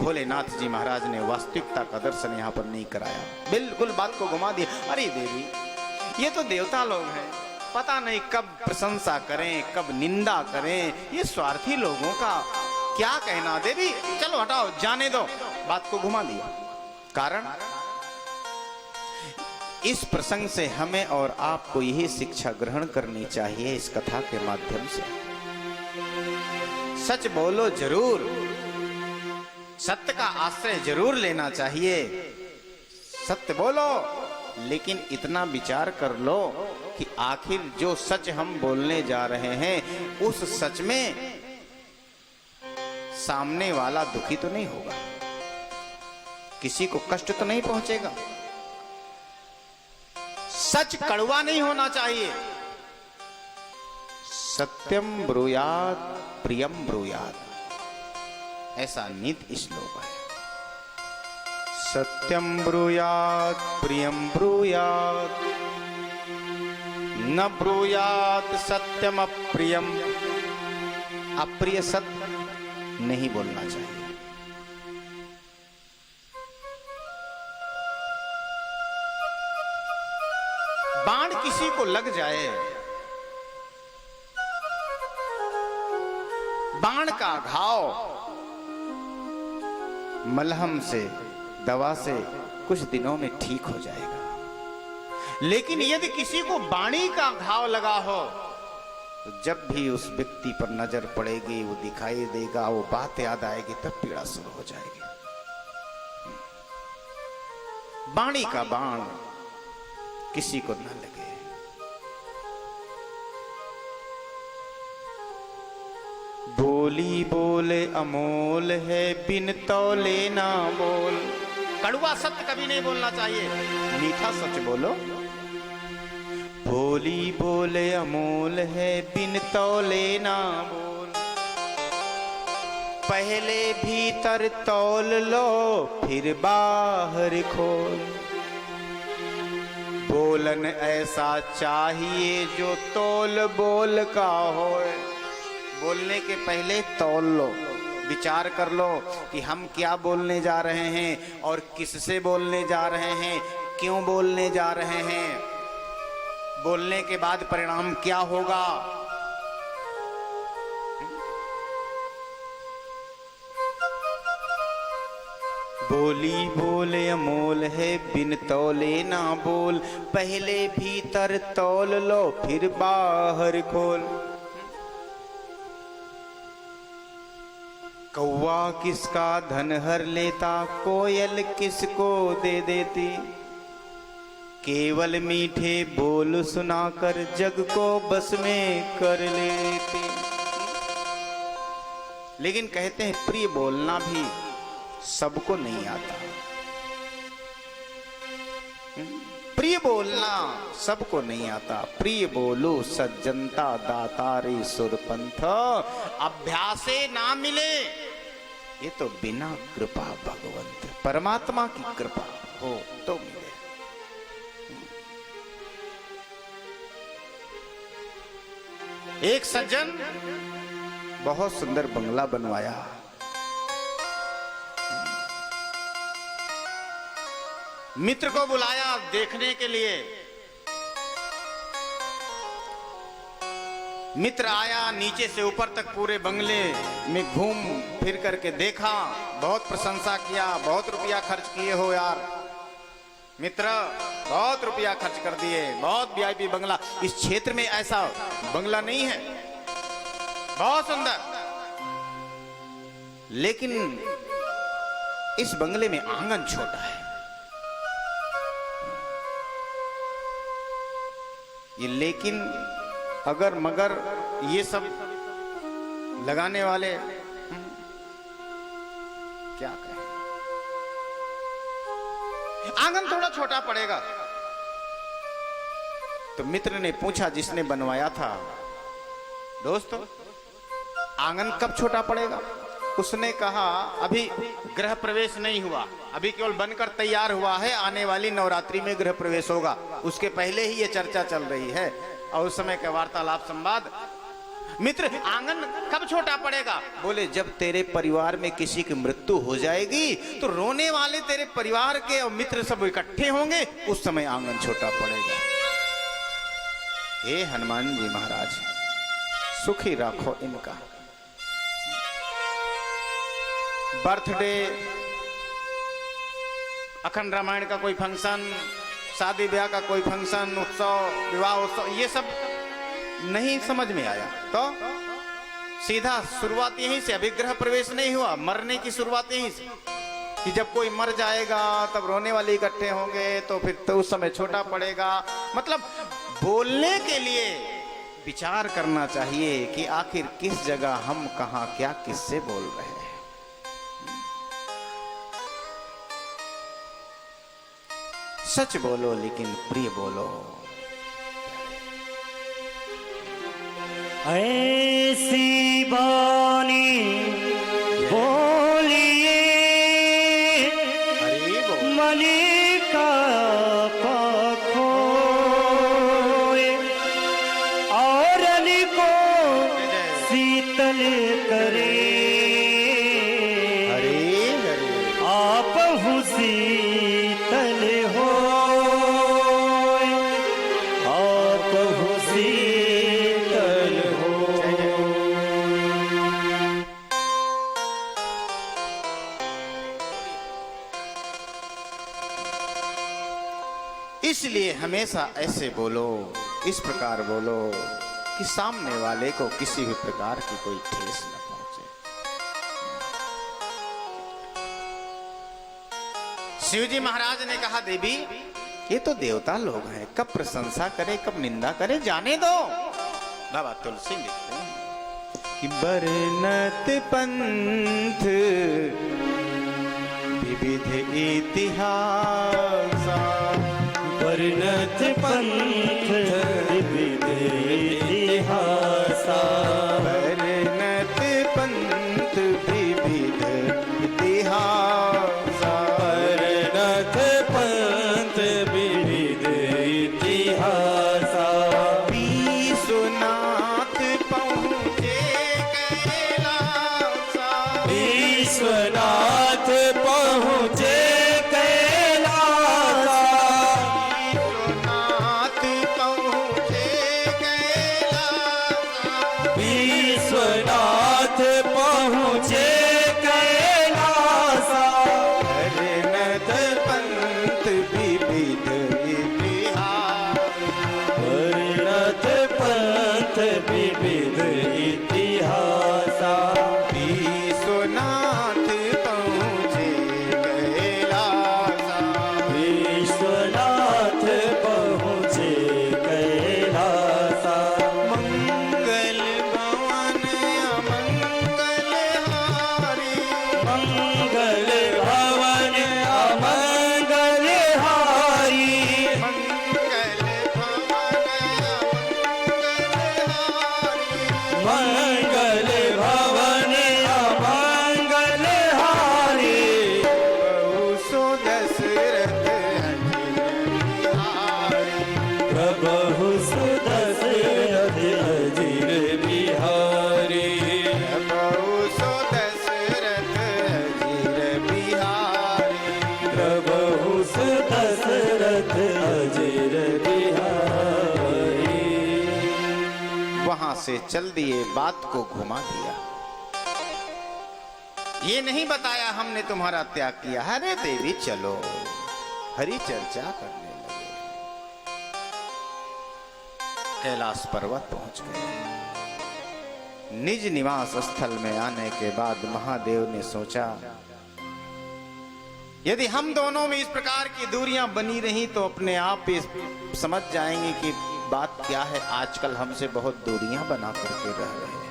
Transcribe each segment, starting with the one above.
भोलेनाथ जी महाराज ने वास्तविकता का दर्शन यहाँ पर नहीं कराया, बिल्कुल बात को घुमा दिया। अरे देवी, ये तो देवता लोग हैं, पता नहीं कब प्रशंसा करें कब निंदा करें, ये स्वार्थी लोगों का क्या कहना। देवी चलो हटाओ, जाने दो, बात को घुमा दिया। कारण इस प्रसंग से हमें और आपको यही शिक्षा ग्रहण करनी चाहिए इस कथा के माध्यम से। सच बोलो जरूर, सत्य का आश्रय जरूर लेना चाहिए। सत्य बोलो, लेकिन इतना विचार कर लो कि आखिर जो सच हम बोलने जा रहे हैं उस सच में सामने वाला दुखी तो नहीं होगा, किसी को कष्ट तो नहीं पहुंचेगा, सच कड़वा नहीं होना चाहिए। सत्यम ब्रूयात प्रियम ब्रूयात, ऐसा नित्य श्लोक है। सत्यम ब्रूयात प्रियम ब्रूयात, न ब्रूयात सत्यम अप्रियम, अप्रिय सत्य नहीं बोलना चाहिए। बाण किसी को लग जाए, बाण का घाव मलहम से, दवा से कुछ दिनों में ठीक हो जाएगा। लेकिन यदि किसी को बाणी का घाव लगा हो तो जब भी उस व्यक्ति पर नजर पड़ेगी, वो दिखाई देगा, वो बात याद आएगी, तब पीड़ा शुरू हो जाएगी। बाणी का बाण किसी को न लगे। बोली बोले अमोल है, बिन तौले ना बोल। कड़वा सत्य कभी नहीं बोलना चाहिए, मीठा सच बोलो। बोली बोले अमोल है, बिन तौले ना बोल। पहले भीतर तौल लो, फिर बाहर खोल। बोलन ऐसा चाहिए जो तौल बोल का होए। बोलने के पहले तौल लो, विचार कर लो कि हम क्या बोलने जा रहे हैं और किससे बोलने जा रहे हैं, क्यों बोलने जा रहे हैं, बोलने के बाद परिणाम क्या होगा। बोली बोले अमोल है, बिन तौले ना बोल। पहले भीतर तौल लो, फिर बाहर खोल। कौवा किसका धन हर लेता, कोयल किसको दे देती। केवल मीठे बोल सुनाकर जग को बस में कर लेती। लेकिन कहते हैं प्रिय बोलना भी सबको नहीं आता। प्रिय बोलना सबको नहीं आता। प्रिय बोलो सज्जनता दातारे सुरपंथ, अभ्यासे ना मिले ये तो बिना कृपा भगवंत, परमात्मा की कृपा हो तो मिले। एक सज्जन बहुत सुंदर बंगला बनवाया। मित्र को बुलाया देखने के लिए। मित्र आया, नीचे से ऊपर तक पूरे बंगले में घूम फिर करके देखा, बहुत प्रशंसा किया। बहुत रुपया खर्च किए हो यार मित्र, बहुत रुपया खर्च कर दिए, बहुत वीआईपी बंगला, इस क्षेत्र में ऐसा बंगला नहीं है, बहुत सुंदर। लेकिन इस बंगले में आंगन छोटा है। ये लेकिन अगर मगर ये सब लगाने वाले क्या करें, आंगन थोड़ा छोटा पड़ेगा। तो मित्र ने पूछा जिसने बनवाया था, दोस्तों आंगन कब छोटा पड़ेगा? उसने कहा अभी गृह प्रवेश नहीं हुआ, अभी केवल बनकर तैयार हुआ है, आने वाली नवरात्रि में गृह प्रवेश होगा, उसके पहले ही ये चर्चा चल रही है। और उस समय का वार्तालाप संवाद मित्र आंगन कब छोटा पड़ेगा? बोले जब तेरे परिवार में किसी की मृत्यु हो जाएगी तो रोने वाले तेरे परिवार के और मित्र सब इकट्ठे होंगे, उस समय आंगन छोटा पड़ेगा। हे हनुमान जी महाराज, सुखी रखो इनका। बर्थडे, अखंड रामायण का कोई फंक्शन, शादी ब्याह का कोई फंक्शन, उत्सव, विवाह उत्सव, ये सब नहीं समझ में आया तो सीधा शुरुआत यहीं से, अभी गृह प्रवेश नहीं हुआ, मरने की शुरुआत यहीं से कि जब कोई मर जाएगा तब रोने वाले इकट्ठे होंगे तो फिर तो उस समय छोटा पड़ेगा। मतलब बोलने के लिए विचार करना चाहिए कि आखिर किस जगह हम कहां क्या किससे बोल रहे हैं। सच बोलो लेकिन प्रिय बोलो। ऐसी बानी बोलिए मन का खोए और को शीतल करे, आप हूँ शीतल हो, आप हूँ शीतल हो। इसलिए हमेशा ऐसे बोलो, इस प्रकार बोलो कि सामने वाले को किसी भी प्रकार की कोई ठेस न पहुंचे। शिवजी महाराज ने कहा देवी ये तो देवता लोग हैं, कब प्रशंसा करे कब निंदा करे, जाने दो। बाबा तुलसी लिखते हैं कि बरनत पंथ विविध इतिहास, वर्णत पंथ विविध इतिहास, वर्णत पंथ विविध इतिहास, वर्णत पंथ विविध इतिहास। विश्वनाथ पहुँचे कैलास, विश्वनाथ पहुँचे विविध इतिहास। विश्वनाथ पहुँचे कैलास, विश्वनाथ पहुँचे कैलास। मंगल भवन अमंगल हारी, मंगल भवन अमंगल हारी, मंगल भवन मंगल भवन अमंगल हारी। बहु सो दशरथ प्रभु सुदशरथ अजीर बिहारी, बहु सो दशरथ अजीर बिहारी, प्रभु सुदशरथ अजीर बिहारी। वहां से चल दिए, बात को घुमा दिया। ये नहीं बताया हमने तुम्हारा त्याग किया, अरे देवी चलो, हरि चर्चा करने लगे। कैलाश पर्वत पहुंच गए। निज निवास स्थल में आने के बाद महादेव ने सोचा यदि हम दोनों में इस प्रकार की दूरियां बनी रही तो अपने आप ही समझ जाएंगे कि बात क्या है। आजकल हमसे बहुत दूरियां बना करके रह रहे हैं।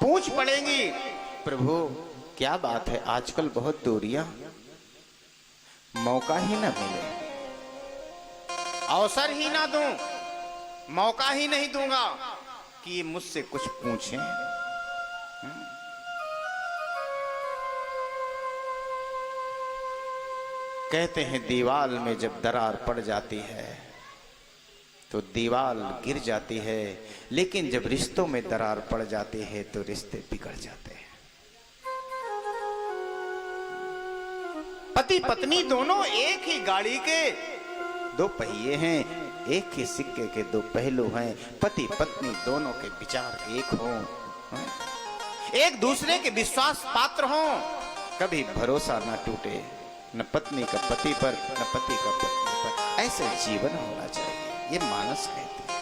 पूछ पड़ेंगी प्रभु क्या बात है, आजकल बहुत दूरियां, मौका ही ना मिले, अवसर ही ना दूं, मौका ही नहीं दूंगा कि ये मुझसे कुछ पूछें। कहते हैं दीवार में जब दरार पड़ जाती है तो दीवार गिर जाती है, लेकिन जब रिश्तों में दरार पड़ जाती है तो रिश्ते बिगड़ जाते हैं। पति पत्नी दोनों एक ही गाड़ी के दो पहिए हैं, एक ही सिक्के के दो पहलू हैं। पति पत्नी दोनों के विचार एक हों, एक दूसरे के विश्वास पात्र हों, कभी भरोसा ना टूटे, न पत्नी का पति पर न पति का पत्नी पर। ऐसे जीवन होना चाहिए, ये मानस कहते हैं।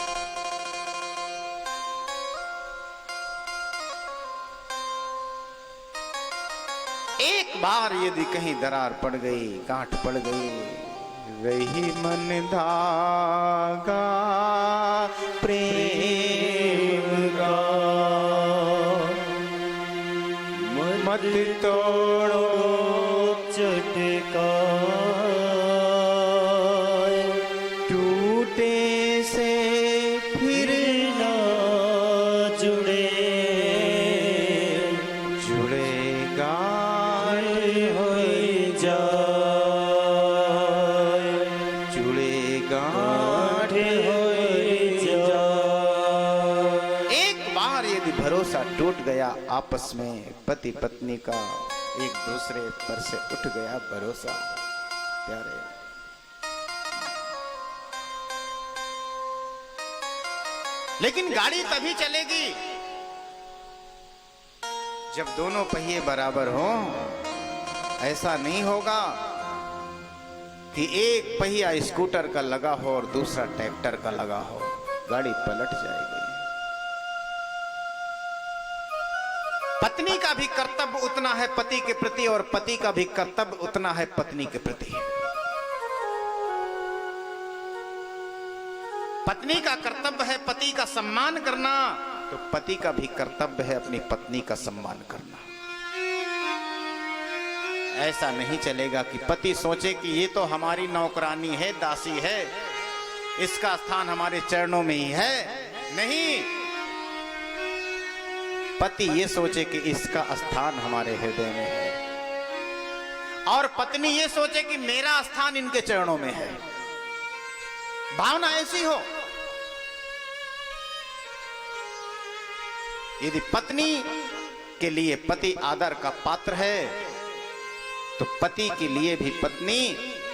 एक बार यदि कहीं दरार पड़ गई, गांठ पड़ गई, वही मन धागा प्रेम का, मत तोड़ो चटका, टूटे से फिर ना जुड़े, जुड़ेगा हो जाए, जुड़ेगा हो जाए। एक बार यदि भरोसा टूट गया आपस में, पति पत्नी का एक दूसरे पर से उठ गया भरोसा, प्यारे, लेकिन गाड़ी तभी चलेगी जब दोनों पहिए बराबर हों। ऐसा नहीं होगा कि एक पहिया स्कूटर का लगा हो और दूसरा ट्रैक्टर का लगा हो, गाड़ी पलट जाएगी। पत्नी का भी कर्तव्य उतना है पति के प्रति, और पति का भी कर्तव्य उतना है पत्नी के प्रति। पत्नी का कर्तव्य है पति का सम्मान करना, तो पति का भी कर्तव्य है अपनी पत्नी का सम्मान करना। ऐसा नहीं चलेगा कि पति सोचे कि ये तो हमारी नौकरानी है, दासी है, इसका स्थान हमारे चरणों में ही है। नहीं, पति ये सोचे कि इसका स्थान हमारे हृदय में है, और पत्नी ये सोचे कि मेरा स्थान इनके चरणों में है। भावना ऐसी हो। यदि पत्नी के लिए पति आदर का पात्र है, तो पति के लिए भी पत्नी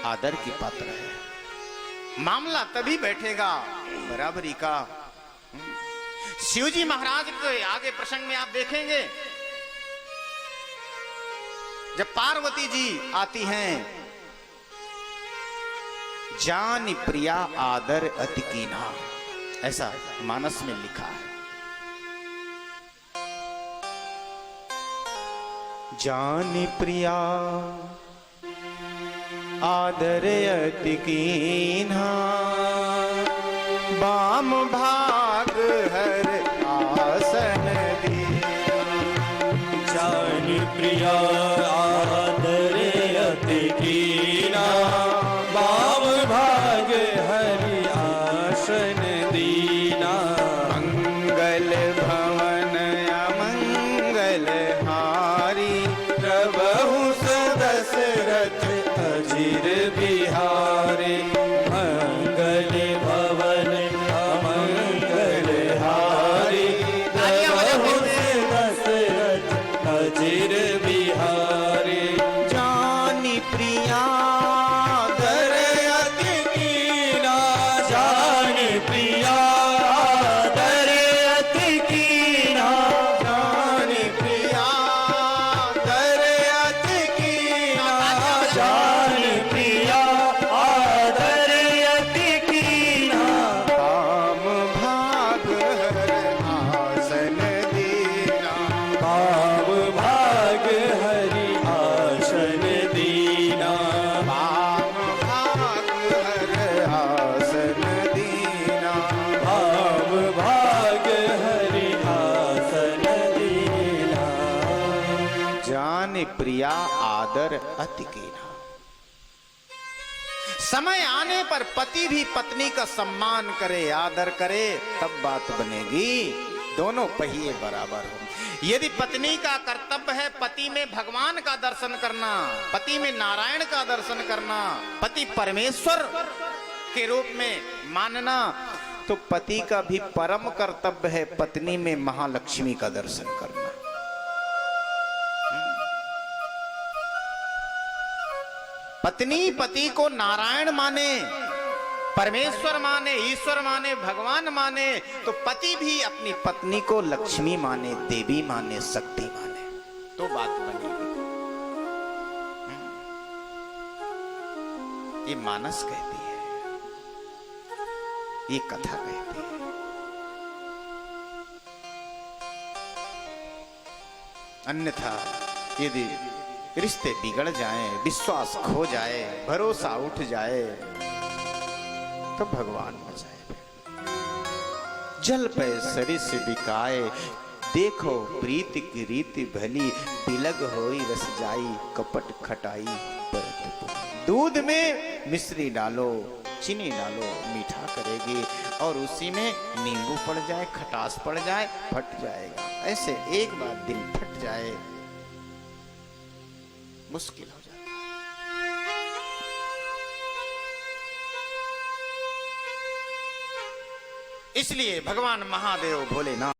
आदर की पात्र है। मामला तभी बैठेगा बराबरी का। शिवजी महाराज के आगे प्रसंग में आप देखेंगे, जब पार्वती जी आती हैं, जान प्रिया आदर अति कीन्हा, ऐसा मानस में लिखा है। जान प्रिया आदर अति कीन्हा, बाम भाग हर आसन दी। जान प्रिया आदर अति कीन्हा, बाम भाग हरि आसन दीना। मंगल भवन अमंगल हारी, प्रभु दशरथ अजिर बिहारी। मंगल भवन अमंगल हारी, प्रभु दशरथ अजिर बिहारी। जानी प्रिया दर अति कीन्हा, जान प्रिया दर अति कीन्हा, जानी प्रिया दर अति कीन्हा, जान प्रिया आदर अति कीन्हा। काम भाग हर आसन दीना। भाव भाग हरि आसन दीना। काम भाग हर आसन दीना। भाव भाग हरि आसन दीना। जान प्रिया आदर अति कीन्हा। समय आने पर पति भी पत्नी का सम्मान करे, आदर करे, तब बात बनेगी, दोनों पहिए बराबर हो। यदि पत्नी का कर्तव्य है पति में भगवान का दर्शन करना, पति में नारायण का दर्शन करना, पति परमेश्वर के रूप में मानना, तो पति का भी परम कर्तव्य है पत्नी में महालक्ष्मी का दर्शन करना। पत्नी पति को नारायण माने, परमेश्वर माने, ईश्वर माने, भगवान माने, तो पति भी अपनी पत्नी को लक्ष्मी माने, देवी माने, शक्ति माने, तो बात बनेगी। ये मानस कहती है, ये कथा कहती है। अन्यथा यदि रिश्ते बिगड़ जाएं, विश्वास खो जाए, भरोसा उठ जाए, तो भगवान बचाए। जल पे सरिस बिकाए, देखो प्रीति की रीति भली, बिलग होई रस जाई, कपट खटाई परत। दूध में मिश्री डालो, चीनी डालो, मीठा करेगी, और उसी में नींबू पड़ जाए, खटास पड़ जाए, फट जाएगा। ऐसे एक बार दिल फट जाए, मुश्किल हो जाता है। इसलिए भगवान महादेव भोलेनाथ